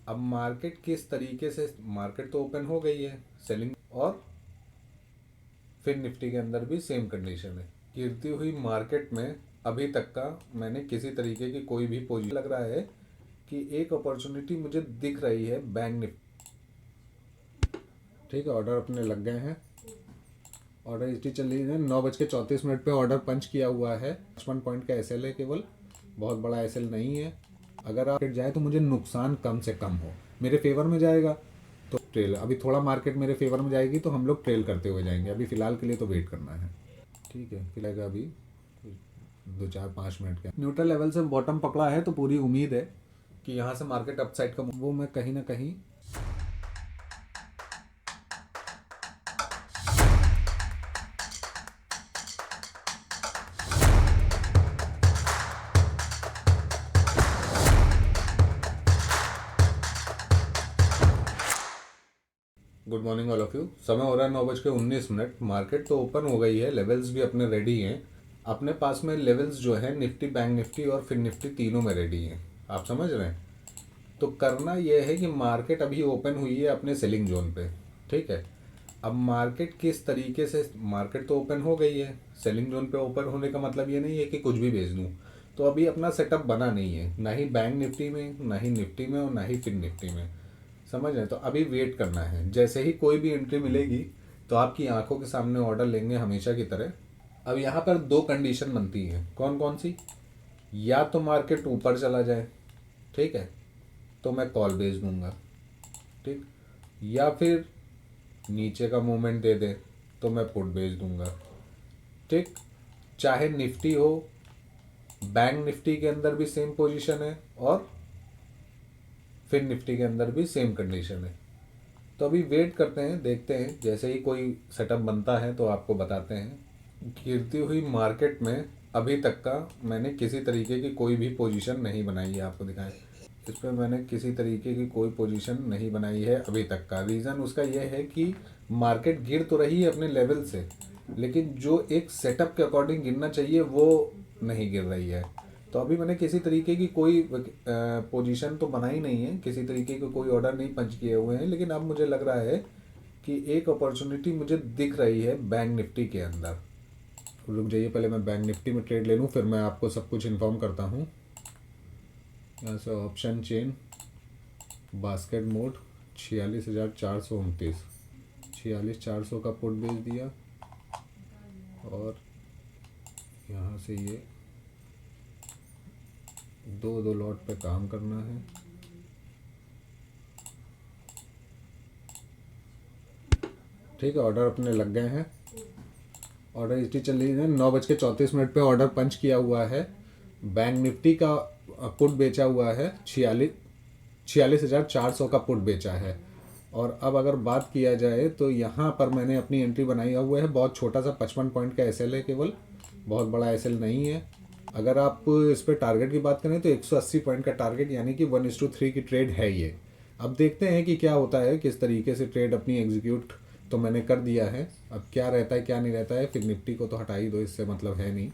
अब मार्केट किस तरीके से, मार्केट तो ओपन हो गई है, सेलिंग, और फिर निफ्टी के अंदर भी सेम कंडीशन है। गिरती हुई मार्केट में अभी तक का मैंने किसी तरीके की कोई भी पोजीशन, लग रहा है कि एक अपॉर्चुनिटी मुझे दिख रही है बैंक निफ्टी। ठीक है, ऑर्डर अपने लग गए हैं। ऑर्डर हिस्ट्री चल रही है, 9:34 पे ऑर्डर पंच किया हुआ है। 55 पॉइंट का एसएल है केवल, बहुत बड़ा एसएल नहीं है। अगर आप जाए तो मुझे नुकसान कम से कम हो, मेरे फेवर में जाएगा तो ट्रेल। अभी थोड़ा मार्केट मेरे फेवर में जाएगी तो हम लोग ट्रेल करते हुए जाएंगे। अभी फ़िलहाल के लिए तो वेट करना है। ठीक है, फिलहाल अभी 2-4-5 मिनट का न्यूट्रल लेवल से बॉटम पकड़ा है, तो पूरी उम्मीद है कि यहाँ से मार्केट अपसाइड का वो मैं कहीं ना कहीं। Good morning all of you. समय हो रहा है 9:19। मार्केट तो ओपन हो गई है, लेवल्स भी अपने रेडी हैं। अपने पास में लेवल्स जो है निफ्टी, बैंक निफ्टी और फिर निफ्टी तीनों में रेडी हैं। आप समझ रहे हैं। तो करना यह है कि मार्केट अभी ओपन हुई है अपने सेलिंग जोन पे। ठीक है, अब मार्केट किस तरीके से, मार्केट तो ओपन हो गई है, सेलिंग जोन पे ओपन होने का मतलब ये नहीं है कि कुछ भी बेच दूँ। तो अभी अपना सेटअप बना नहीं है, ना ही बैंक निफ्टी में, ना ही निफ्टी में और ना ही फिर निफ्टी में। समझ रहे हैं। तो अभी वेट करना है, जैसे ही कोई भी एंट्री मिलेगी तो आपकी आंखों के सामने ऑर्डर लेंगे हमेशा की तरह। अब यहाँ पर दो कंडीशन बनती हैं। कौन कौन सी? या तो मार्केट ऊपर चला जाए, ठीक है, तो मैं कॉल बेच दूंगा। ठीक, या फिर नीचे का मूवमेंट दे दे तो मैं पुट बेच दूंगा। ठीक, चाहे निफ्टी हो, बैंक निफ्टी के अंदर भी सेम पोजीशन है और फिर निफ्टी के अंदर भी सेम कंडीशन है। तो अभी वेट करते हैं, देखते हैं, जैसे ही कोई सेटअप बनता है तो आपको बताते हैं। गिरती हुई मार्केट में अभी तक का मैंने किसी तरीके की कोई भी पोजीशन नहीं बनाई है। आपको दिखाएं, इस पर मैंने किसी तरीके की कोई पोजीशन नहीं बनाई है अभी तक का। रीज़न उसका यह है कि मार्केट गिर तो रही है अपने लेवल से, लेकिन जो एक सेटअप के अकॉर्डिंग गिरना चाहिए वो नहीं गिर रही है। तो अभी मैंने किसी तरीके की कोई पोजीशन तो बनाई नहीं है, किसी तरीके के कोई ऑर्डर नहीं पंच किए हुए हैं। लेकिन अब मुझे लग रहा है कि एक अपॉर्चुनिटी मुझे दिख रही है बैंक निफ्टी के अंदर। रुक जाइए, पहले मैं बैंक निफ्टी में ट्रेड ले लूँ, फिर मैं आपको सब कुछ इन्फॉर्म करता हूँ। यहाँ से ऑप्शन चेन, बास्केट मोड, 46,429, 46,400 का पुट बेच दिया। और यहाँ से ये दो दो लॉट पे काम करना है। ठीक है, ऑर्डर अपने लग गए हैं। ऑर्डर हिस्ट्री चल रही है, 9:34 पे ऑर्डर पंच किया हुआ है। बैंक निफ्टी का पुट बेचा हुआ है, 46,400 का पुट बेचा है। और अब अगर बात किया जाए तो यहाँ पर मैंने अपनी एंट्री बनाई हुआ है, बहुत छोटा सा 55 पॉइंट का एसएल है केवल, बहुत बड़ा एसएल नहीं है। अगर आप इस पर टारगेट की बात करें तो 180 पॉइंट का टारगेट, यानी कि 1:3 की ट्रेड है ये। अब देखते हैं कि क्या होता है, किस तरीके से ट्रेड अपनी एग्जीक्यूट तो मैंने कर दिया है। अब क्या रहता है क्या नहीं रहता है, फिर निफ्टी को तो हटा ही दो, इससे मतलब है नहीं।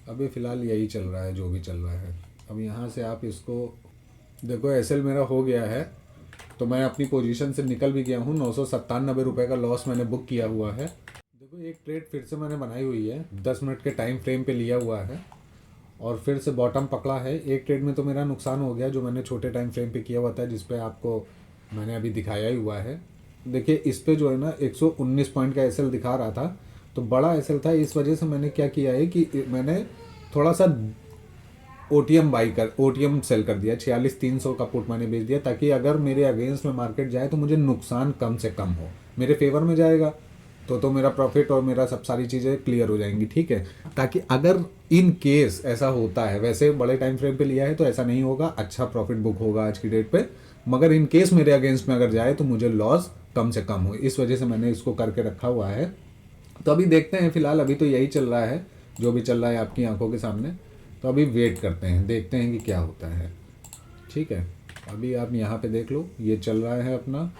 अभी फ़िलहाल यही चल रहा है जो भी चल रहा है। अब यहाँ से आप इसको देखो, एसएल मेरा हो गया है तो मैं अपनी पोजीशन से निकल भी गया हूँ। 997 रुपये का लॉस मैंने बुक किया हुआ है। देखो, एक ट्रेड फिर से मैंने बनाई हुई है, 10 मिनट के टाइम फ्रेम पे लिया हुआ है और फिर से बॉटम पकड़ा है। एक ट्रेड में तो मेरा नुकसान हो गया जो मैंने छोटे टाइम फ्रेम पे किया हुआ था, जिस पे आपको मैंने अभी दिखाया ही हुआ है। देखिए, इस पे जो है ना 119 पॉइंट का एसएल दिखा रहा था, तो बड़ा एसएल था। इस वजह से मैंने क्या किया है कि मैंने थोड़ा सा ओटीएम सेल कर दिया। 46,300 का पुट मैंने बेच दिया, ताकि अगर मेरे अगेंस्ट में मार्केट जाए तो मुझे नुकसान कम से कम हो, मेरे फेवर में जाएगा तो मेरा प्रॉफिट और मेरा सब सारी चीज़ें क्लियर हो जाएंगी। ठीक है, ताकि अगर इन केस ऐसा होता है, वैसे बड़े टाइम फ्रेम पे लिया है तो ऐसा नहीं होगा, अच्छा प्रॉफिट बुक होगा आज की डेट पे। मगर इन केस मेरे अगेंस्ट में अगर जाए तो मुझे लॉस कम से कम हो, इस वजह से मैंने इसको करके रखा हुआ है। तो अभी देखते हैं, फिलहाल अभी तो यही चल रहा है जो भी चल रहा है आपकी आंखों के सामने। तो अभी वेट करते हैं, देखते हैं कि क्या होता है। ठीक है, अभी आप यहाँ पे देख लो, ये चल रहा है अपना,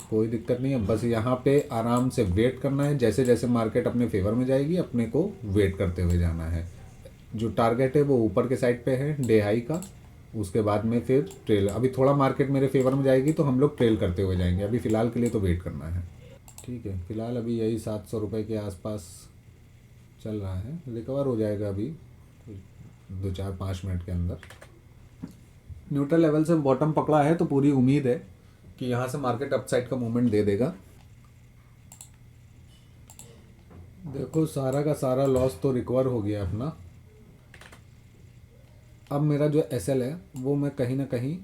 कोई दिक्कत नहीं है। बस यहाँ पे आराम से वेट करना है, जैसे जैसे मार्केट अपने फेवर में जाएगी अपने को वेट करते हुए जाना है। जो टारगेट है वो ऊपर के साइड पे है, डे हाई का, उसके बाद में फिर ट्रेल, अभी थोड़ा मार्केट मेरे फेवर में जाएगी तो हम लोग ट्रेल करते हुए जाएंगे। अभी फ़िलहाल के लिए तो वेट करना है। ठीक है, फ़िलहाल अभी यही 700 रुपये के आसपास चल रहा है, रिकवर हो जाएगा अभी 2-4-5 मिनट के अंदर। न्यूट्रल लेवल से बॉटम पकड़ा है तो पूरी उम्मीद है कि यहाँ से मार्केट अपसाइड का मूवमेंट दे देगा। देखो सारा का सारा लॉस तो रिकवर हो गया अपना। अब मेरा जो एसएल है वो मैं कहीं ना कहीं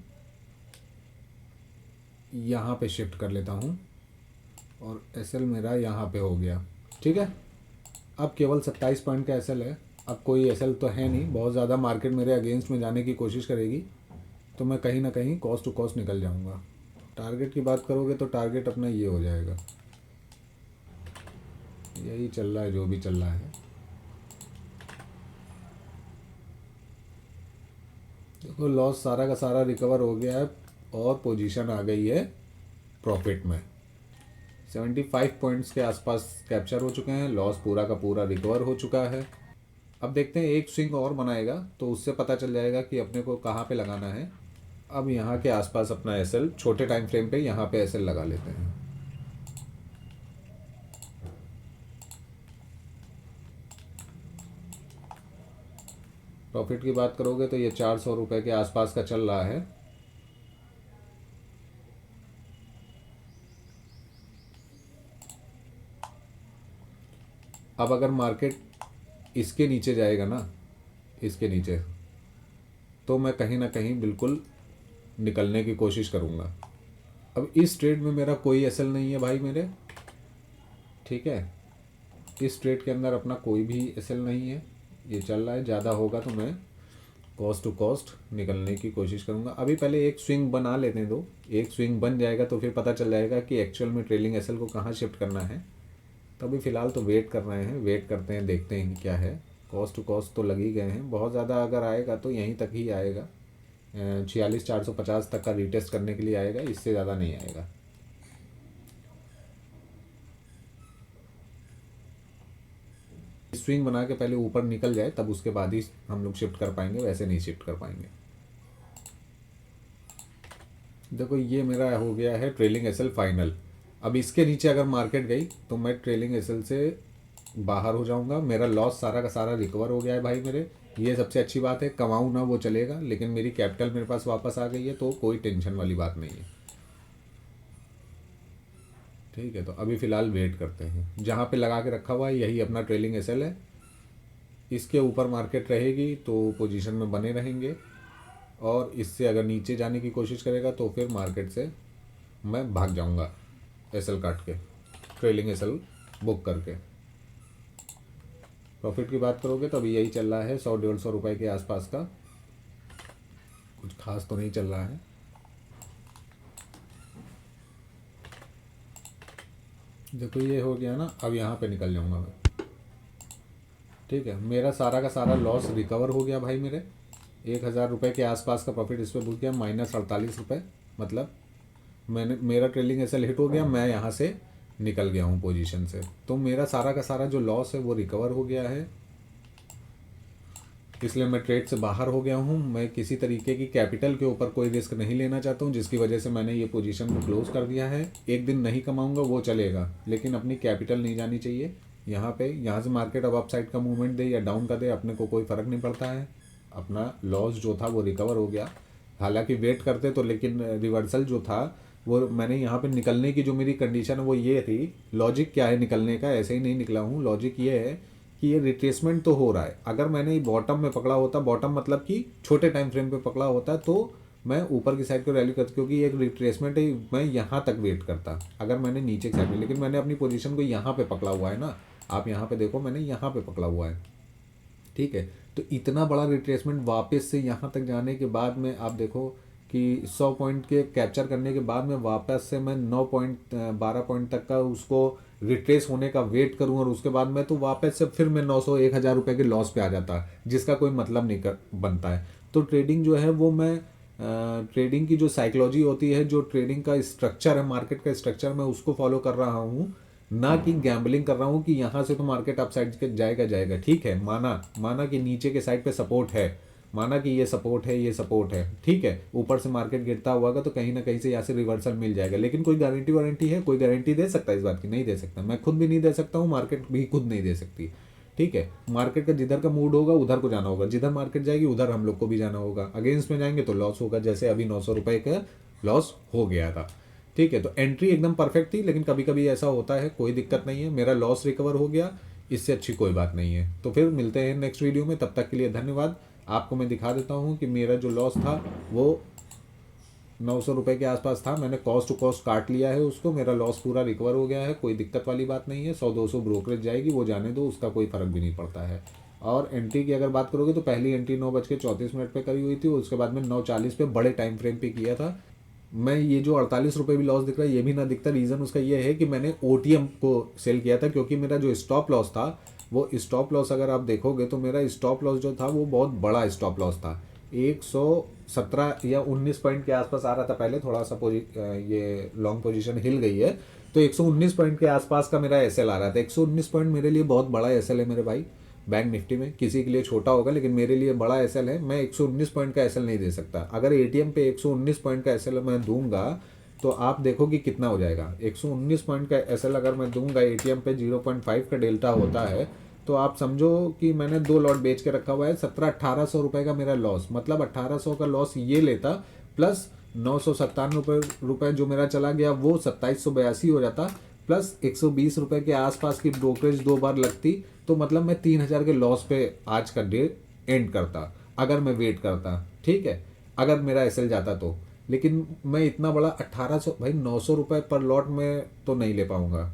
यहाँ पे शिफ्ट कर लेता हूँ और एसएल मेरा यहाँ पे हो गया। ठीक है, अब केवल 27 पॉइंट का एसएल है। अब कोई एसएल तो है नहीं, बहुत ज़्यादा मार्केट मेरे अगेंस्ट में जाने की कोशिश करेगी तो मैं कहीं ना कहीं कॉस्ट टू कॉस्ट निकल जाऊँगा। टारगेट की बात करोगे तो टारगेट अपना ये हो जाएगा, यही चल रहा है जो भी चल रहा है। देखो लॉस सारा का सारा रिकवर हो गया है और पोजीशन आ गई है प्रॉफिट में। 75 पॉइंट्स के आसपास कैप्चर हो चुके हैं, लॉस पूरा का पूरा रिकवर हो चुका है। अब देखते हैं एक स्विंग और बनाएगा तो उससे पता चल जाएगा कि अपने को कहाँ पे लगाना है। अब यहाँ के आसपास अपना एसएल छोटे टाइम फ्रेम पे यहाँ पे एसएल लगा लेते हैं। प्रॉफिट की बात करोगे तो ये 400 रुपये के आसपास का चल रहा है। अब अगर मार्केट इसके नीचे जाएगा ना, इसके नीचे, तो मैं कहीं ना कहीं बिल्कुल निकलने की कोशिश करूँगा। अब इस ट्रेड में मेरा कोई एसएल नहीं है भाई मेरे, ठीक है, इस ट्रेड के अंदर अपना कोई भी एसएल नहीं है। ये चल रहा है, ज़्यादा होगा तो मैं कॉस्ट टू कॉस्ट निकलने की कोशिश करूँगा। अभी पहले एक स्विंग बना लेने दो, एक स्विंग बन जाएगा तो फिर पता चल जाएगा कि एक्चुअल में ट्रेलिंग एसएल को कहाँ शिफ्ट करना है। तो अभी फ़िलहाल तो वेट कर रहे हैं, वेट करते हैं, देखते हैं कि क्या है। कॉस्ट टू कॉस्ट तो लग ही गए हैं, बहुत ज़्यादा अगर आएगा तो यहीं तक ही आएगा, 46,450 तक का रीटेस्ट करने के लिए आएगा, इससे ज़्यादा नहीं आएगा। स्विंग बना के पहले ऊपर निकल जाए तब उसके बाद ही हम लोग शिफ्ट कर पाएंगे, वैसे नहीं शिफ्ट कर पाएंगे। देखो ये मेरा हो गया है ट्रेलिंग एसएल फाइनल। अब इसके नीचे अगर मार्केट गई तो मैं ट्रेलिंग एसएल से बाहर हो जाऊंगा। मेरा लॉस सारा का सारा रिकवर हो गया है भाई मेरे, ये सबसे अच्छी बात है। कमाऊँ ना वो चलेगा, लेकिन मेरी कैपिटल मेरे पास वापस आ गई है तो कोई टेंशन वाली बात नहीं है। ठीक है, तो अभी फ़िलहाल वेट करते हैं। जहाँ पे लगा के रखा हुआ है यही अपना ट्रेलिंग एसएल है, इसके ऊपर मार्केट रहेगी तो पोजीशन में बने रहेंगे, और इससे अगर नीचे जाने की कोशिश करेगा तो फिर मार्केट से मैं भाग जाऊंगा एसएल काट के, ट्रेलिंग एसएल बुक करके। प्रॉफिट की बात करोगे तो अभी यही चल रहा है 100-150 रुपये के आसपास का, कुछ खास तो नहीं चल रहा है। देखो ये हो गया ना, अब यहाँ पे निकल जाऊंगा मैं। ठीक है, मेरा सारा का सारा लॉस रिकवर हो गया भाई मेरे, 1,000 रुपये के आसपास का प्रॉफिट इस पर बुक गया, -48 रुपये। मतलब मैंने, मेरा ट्रेलिंग एसएल हिट हो गया, मैं यहाँ से निकल गया हूँ पोजीशन से, तो मेरा सारा का सारा जो लॉस है वो रिकवर हो गया है। इसलिए मैं ट्रेड से बाहर हो गया हूँ। मैं किसी तरीके की कैपिटल के ऊपर कोई रिस्क नहीं लेना चाहता हूँ, जिसकी वजह से मैंने ये पोजीशन को क्लोज कर दिया है। एक दिन नहीं कमाऊँगा वो चलेगा, लेकिन अपनी कैपिटल नहीं जानी चाहिए। यहाँ से मार्केट अब अपसाइड का मूवमेंट दे या डाउन का दे, अपने को कोई फ़र्क नहीं पड़ता है। अपना लॉस जो था वो रिकवर हो गया। हालांकि वेट करते तो, लेकिन रिवर्सल जो था वो मैंने यहाँ पे निकलने की जो मेरी कंडीशन है वो ये थी। लॉजिक क्या है निकलने का, ऐसे ही नहीं निकला हूँ। लॉजिक ये है कि ये रिट्रेसमेंट तो हो रहा है, अगर मैंने बॉटम में पकड़ा होता, बॉटम मतलब कि छोटे टाइम फ्रेम पे पकड़ा होता, तो मैं ऊपर की साइड को रैली करता, क्योंकि एक रिट्रेसमेंट है, मैं यहाँ तक वेट करता अगर मैंने नीचे की साइड में। लेकिन मैंने अपनी पोजीशन को यहाँ पे पकड़ा हुआ है ना, आप यहाँ पे देखो मैंने यहाँ पे पकड़ा हुआ है। ठीक है, तो इतना बड़ा रिट्रेसमेंट वापस से यहाँ तक जाने के बाद में आप देखो कि 100 पॉइंट के कैप्चर करने के बाद में वापस से मैं 9 पॉइंट 12 पॉइंट तक का उसको रिट्रेस होने का वेट करूं, और उसके बाद में तो वापस से फिर मैं 900-1,000 रुपये के लॉस पे आ जाता, जिसका कोई मतलब नहीं बनता है। तो ट्रेडिंग जो है वो मैं ट्रेडिंग की जो साइकोलॉजी होती है, जो ट्रेडिंग का स्ट्रक्चर है, मार्केट का स्ट्रक्चर, मैं उसको फॉलो कर रहा हूँ, ना कि गैम्बलिंग कर रहा हूँ कि यहाँ से तो मार्केट अप साइड के जाएगा। ठीक है, माना कि नीचे के साइड पे सपोर्ट है, माना कि ये सपोर्ट है, ये सपोर्ट है, ठीक है, ऊपर से मार्केट गिरता हुआ तो कहीं ना कहीं से यहाँ से रिवर्सल मिल जाएगा, लेकिन कोई गारंटी वारंटी है? कोई गारंटी दे सकता है इस बात की? नहीं दे सकता। मैं खुद भी नहीं दे सकता हूँ, मार्केट भी खुद नहीं दे सकती, ठीक है। मार्केट का जिधर का मूड होगा उधर को जाना होगा, जिधर मार्केट जाएगी उधर हम लोग को भी जाना होगा। अगेंस्ट में जाएंगे तो लॉस होगा, जैसे अभी 900 रुपये का लॉस हो गया था, ठीक है। तो एंट्री एकदम परफेक्ट थी, लेकिन कभी कभी ऐसा होता है, कोई दिक्कत नहीं है, मेरा लॉस रिकवर हो गया, इससे अच्छी कोई बात नहीं है। तो फिर मिलते हैं नेक्स्ट वीडियो में, तब तक के लिए धन्यवाद। आपको मैं दिखा देता हूँ कि मेरा जो लॉस था वो 900 रुपये के आसपास था, मैंने कॉस्ट टू कॉस्ट काट लिया है उसको, मेरा लॉस पूरा रिकवर हो गया है, कोई दिक्कत वाली बात नहीं है। 100-200 ब्रोकरेज जाएगी, वो जाने दो, उसका कोई फर्क भी नहीं पड़ता है। और एंट्री की अगर बात करोगे तो पहली एंट्री 9:34 पे करी हुई थी, उसके बाद में 9:40 पे बड़े टाइम फ्रेम पे किया था। मैं ये जो 48 रुपये भी लॉस दिख रहा है ये भी ना दिखता, रीज़न उसका ये है कि मैंने OTM को सेल किया था, क्योंकि मेरा जो स्टॉप लॉस था वो स्टॉप लॉस अगर आप देखोगे तो मेरा स्टॉप लॉस जो था वो बहुत बड़ा स्टॉप लॉस था, 117 या 19 पॉइंट के आसपास आ रहा था पहले, थोड़ा सा ये लॉन्ग पोजीशन हिल गई है, तो 119 पॉइंट के आसपास का मेरा SL आ रहा था। 119 पॉइंट मेरे लिए बहुत बड़ा SL है मेरे भाई, बैंक निफ्टी में किसी के लिए छोटा होगा लेकिन मेरे लिए बड़ा SL है। मैं 119 पॉइंट का SL नहीं दे सकता। अगर ATM पे 119 पॉइंट का SL मैं दूंगा तो आप देखो कि कितना हो जाएगा। 119 पॉइंट का SL अगर मैं दूंगा, ATM पे 0.5 का डेल्टा होता है, तो आप समझो कि मैंने 2 लॉट बेच के रखा हुआ है, 1700-1800 रुपये का मेरा लॉस, मतलब 1800 का लॉस ये लेता, प्लस 997 रुपये जो मेरा चला गया वो 2782 हो जाता, प्लस 120 रुपये के आसपास की ब्रोकरेज 2 बार लगती, तो मतलब मैं 3000 के लॉस पे आज का डे एंड करता अगर मैं वेट करता, ठीक है, अगर मेरा SL जाता तो। लेकिन मैं इतना बड़ा 1800, भाई 900 रुपये पर लॉट में तो नहीं ले पाऊंगा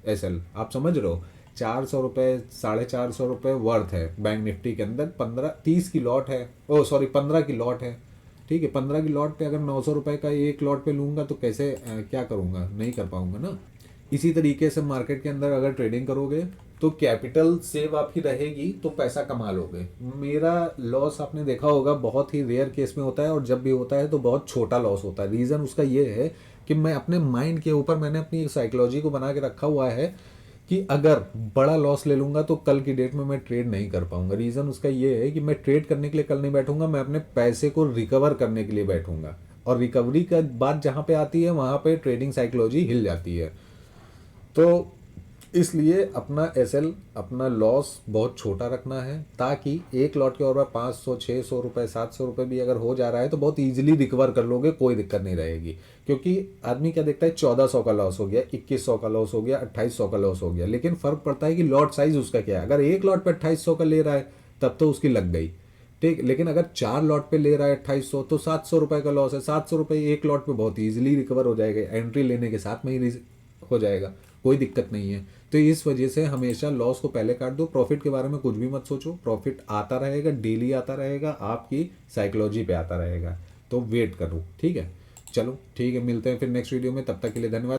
SL, आप समझ रहे हो। 400 रुपये, 450 रुपये वर्थ है बैंक निफ्टी के अंदर, 15-30 की लॉट है, ओ सॉरी 15 की लॉट है, ठीक है। 15 की लॉट पे अगर 900 रुपये का एक लॉट पे लूँगा तो कैसे क्या करूँगा, नहीं कर पाऊँगा ना। इसी तरीके से मार्केट के अंदर अगर ट्रेडिंग करोगे तो कैपिटल सेव आपकी रहेगी तो पैसा कमा लोगे। मेरा लॉस आपने देखा होगा बहुत ही रेयर केस में होता है, और जब भी होता है तो बहुत छोटा लॉस होता है। रीज़न उसका ये है कि मैं अपने माइंड के ऊपर मैंने अपनी साइकोलॉजी को बना के रखा हुआ है कि अगर बड़ा लॉस ले लूँगा तो कल की डेट में मैं ट्रेड नहीं कर पाऊंगा। रीज़न उसका ये है कि मैं ट्रेड करने के लिए कल नहीं बैठूंगा, मैं अपने पैसे को रिकवर करने के लिए बैठूंगा, और रिकवरी का बात जहाँ पे आती है वहाँ पे ट्रेडिंग साइकोलॉजी हिल जाती है। तो इसलिए अपना SL, अपना लॉस बहुत छोटा रखना है, ताकि एक लॉट के और 500-600 रुपये, 700 रुपये भी अगर हो जा रहा है तो बहुत ईजिली रिकवर कर लोगे, कोई दिक्कत नहीं रहेगी। क्योंकि आदमी क्या देखता है, 1400 का लॉस हो गया, 2100 का लॉस हो गया, 2800 का लॉस हो गया, लेकिन फ़र्क पड़ता है कि लॉट साइज उसका क्या है। अगर एक लॉट पे 2800 का ले रहा है तब तो उसकी लग गई, ठीक, लेकिन अगर 4 लॉट पे ले रहा है 2800 तो 700 रुपये का लॉस है। 700 रुपये एक लॉट पे बहुत ईजिली रिकवर हो जाएगा, एंट्री लेने के साथ में ही हो जाएगा, कोई दिक्कत नहीं है। तो इस वजह से हमेशा लॉस को पहले काट दो, प्रॉफिट के बारे में कुछ भी मत सोचो, प्रॉफिट आता रहेगा, डेली आता रहेगा, आपकी साइकोलॉजी पे आता रहेगा, तो वेट करो, ठीक है। चलो ठीक है, मिलते हैं फिर नेक्स्ट वीडियो में, तब तक के लिए धन्यवाद।